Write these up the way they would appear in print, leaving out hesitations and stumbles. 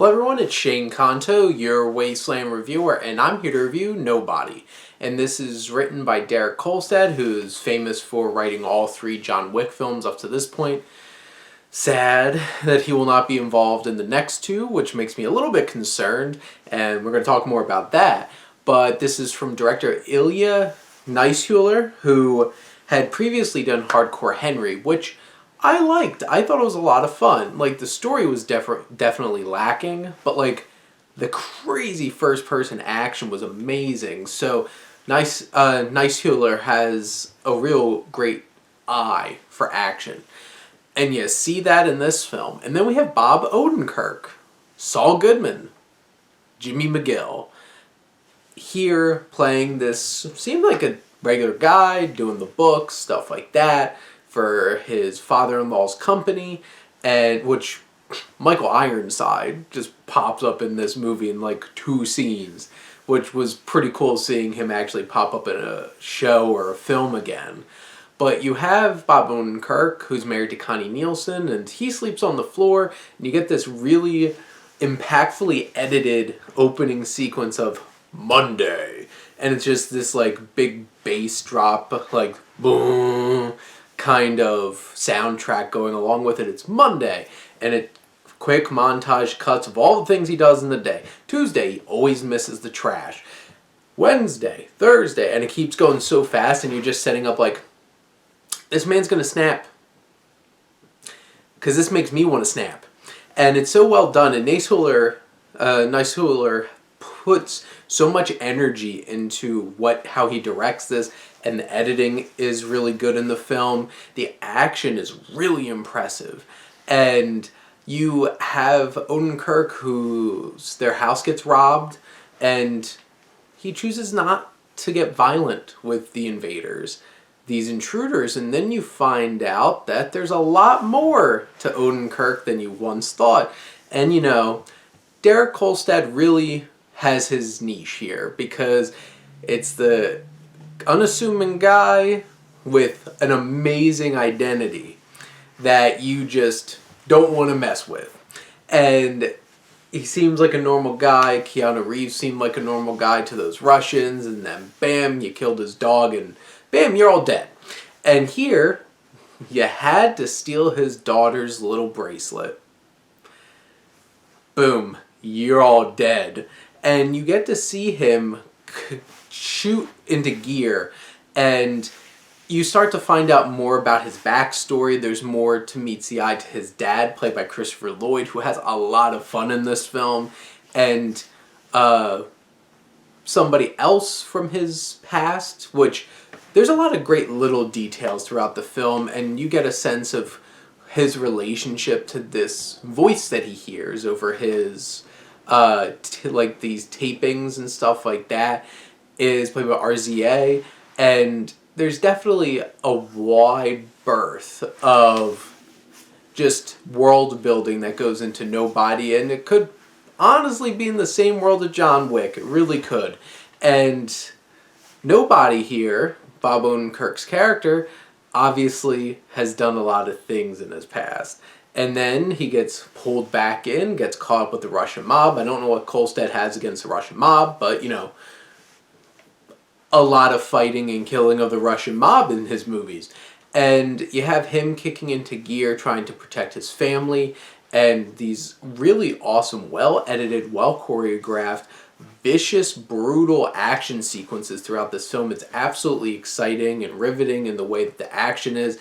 Hello everyone, it's Shane Kanto, your Wasteland reviewer, and I'm here to review Nobody. And this is written by Derek Kolstad, who's famous for writing all three John Wick films up to this point. Sad that he will not be involved in the next two, which makes me a little bit concerned, and we're going to talk more about that. But this is from director Ilya Naishuller, who had previously done Hardcore Henry, which I liked. I thought it was a lot of fun. Like, the story was definitely lacking, but like the crazy first-person action was amazing. So Naishuller has a real great eye for action. And you see that in this film. And then we have Bob Odenkirk, Saul Goodman, Jimmy McGill, here playing this, seemed like a regular guy, doing the books, stuff like that, for his father-in-law's company, and which Michael Ironside just pops up in this movie in like 2 scenes, which was pretty cool seeing him actually pop up in a show or a film again. But you have Bob Odenkirk, who's married to Connie Nielsen, and he sleeps on the floor, and you get this really impactfully edited opening sequence of Monday. And it's just this like big bass drop, like boom, kind of soundtrack going along with it. It's Monday, and it quick montage cuts of all the things he does in the day. Tuesday, he always misses the trash. Wednesday, Thursday, and it keeps going so fast, and you're just setting up like, this man's gonna snap, because this makes me want to snap. And it's so well done, and Naishuller puts so much energy into how he directs this, and the editing is really good in the film. The action is really impressive. And you have Odenkirk, their house gets robbed, and he chooses not to get violent with the invaders, these intruders, and then you find out that there's a lot more to Odenkirk than you once thought. And you know, Derek Kolstad really has his niche here, because it's the unassuming guy with an amazing identity that you just don't want to mess with. And he seems like a normal guy. Keanu Reeves seemed like a normal guy to those Russians, and then bam, you killed his dog, and bam, you're all dead. And here, you had to steal his daughter's little bracelet. Boom, you're all dead. And you get to see him shoot into gear, and you start to find out more about his backstory. There's more to meet the eye to his dad, played by Christopher Lloyd, who has a lot of fun in this film, and somebody else from his past, which there's a lot of great little details throughout the film, and you get a sense of his relationship to this voice that he hears over his like these tapings and stuff like that, is played by RZA, and there's definitely a wide berth of just world building that goes into Nobody, and it could honestly be in the same world of John Wick. It really could. And Nobody here, Bob Odenkirk's character, obviously has done a lot of things in his past. And then he gets pulled back in, gets caught up with the Russian mob. I don't know what Kolstad has against the Russian mob, but, you know, a lot of fighting and killing of the Russian mob in his movies. And you have him kicking into gear, trying to protect his family, and these really awesome, well-edited, well-choreographed, vicious, brutal action sequences throughout this film. It's absolutely exciting and riveting in the way that the action is.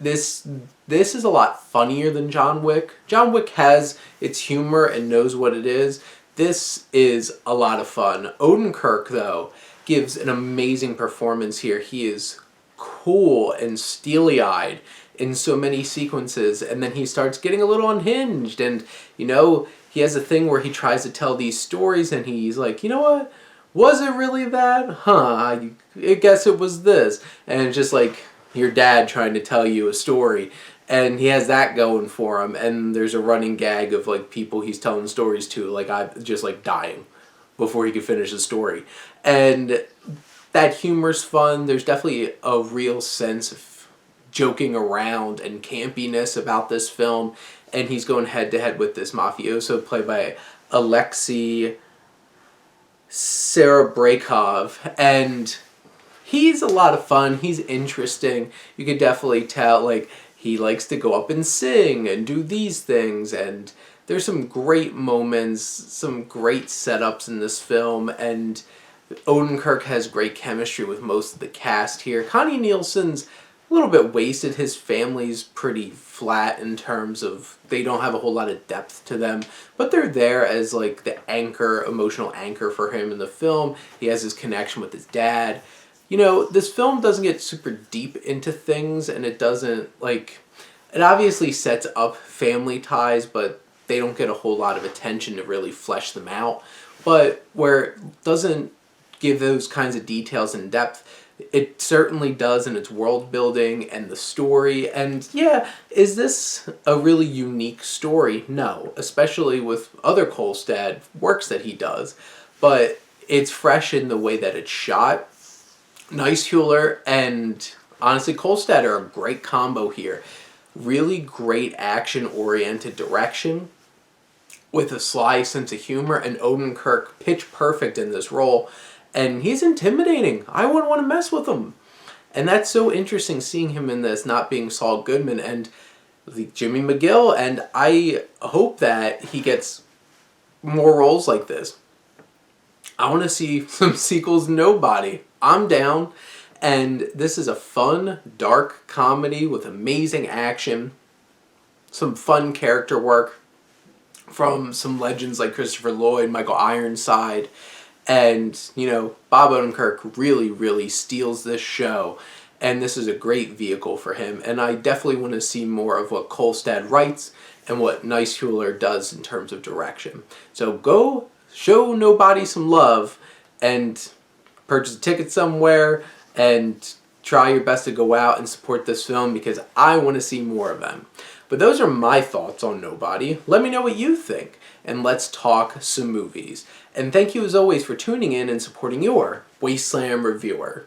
This is a lot funnier than John Wick. John Wick has its humor and knows what it is. This is a lot of fun. Odenkirk, though, gives an amazing performance here. He is cool and steely-eyed in so many sequences, and then he starts getting a little unhinged, and, you know, he has a thing where he tries to tell these stories, and he's like, you know what? Was it really that? Huh, I guess it was this. And it's just like your dad trying to tell you a story, and he has that going for him, and there's a running gag of like people he's telling stories to, like I just like dying before he could finish the story. And that humor's fun. There's definitely a real sense of joking around and campiness about this film, and he's going head to head with this mafioso played by Alexei Serebrakov, and he's a lot of fun. He's interesting. You could definitely tell, like, he likes to go up and sing and do these things, and there's some great moments, some great setups in this film, and Odenkirk has great chemistry with most of the cast here. Connie Nielsen's a little bit wasted. His family's pretty flat in terms of they don't have a whole lot of depth to them, but they're there as like the anchor, emotional anchor for him in the film. He has his connection with his dad. You know, this film doesn't get super deep into things, and it doesn't, like, it obviously sets up family ties, but they don't get a whole lot of attention to really flesh them out. But where it doesn't give those kinds of details in depth, it certainly does in its world building and the story. And yeah, is this a really unique story? No, especially with other Kolstad works that he does. But it's fresh in the way that it's shot. Neishuller and, honestly, Kolstad are a great combo here. Really great action-oriented direction with a sly sense of humor, and Odenkirk pitch perfect in this role. And he's intimidating. I wouldn't want to mess with him. And that's so interesting, seeing him in this, not being Saul Goodman and Jimmy McGill. And I hope that he gets more roles like this. I want to see some sequels to Nobody. I'm down. And this is a fun, dark comedy with amazing action, some fun character work from some legends like Christopher Lloyd, Michael Ironside, and, you know, Bob Odenkirk really, really steals this show. And this is a great vehicle for him. And I definitely want to see more of what Kolstad writes and what Neishuller does in terms of direction. So go show Nobody some love and purchase a ticket somewhere and try your best to go out and support this film, because I want to see more of them. But those are my thoughts on Nobody. Let me know what you think, and let's talk some movies. And thank you as always for tuning in and supporting your Wasteland reviewer.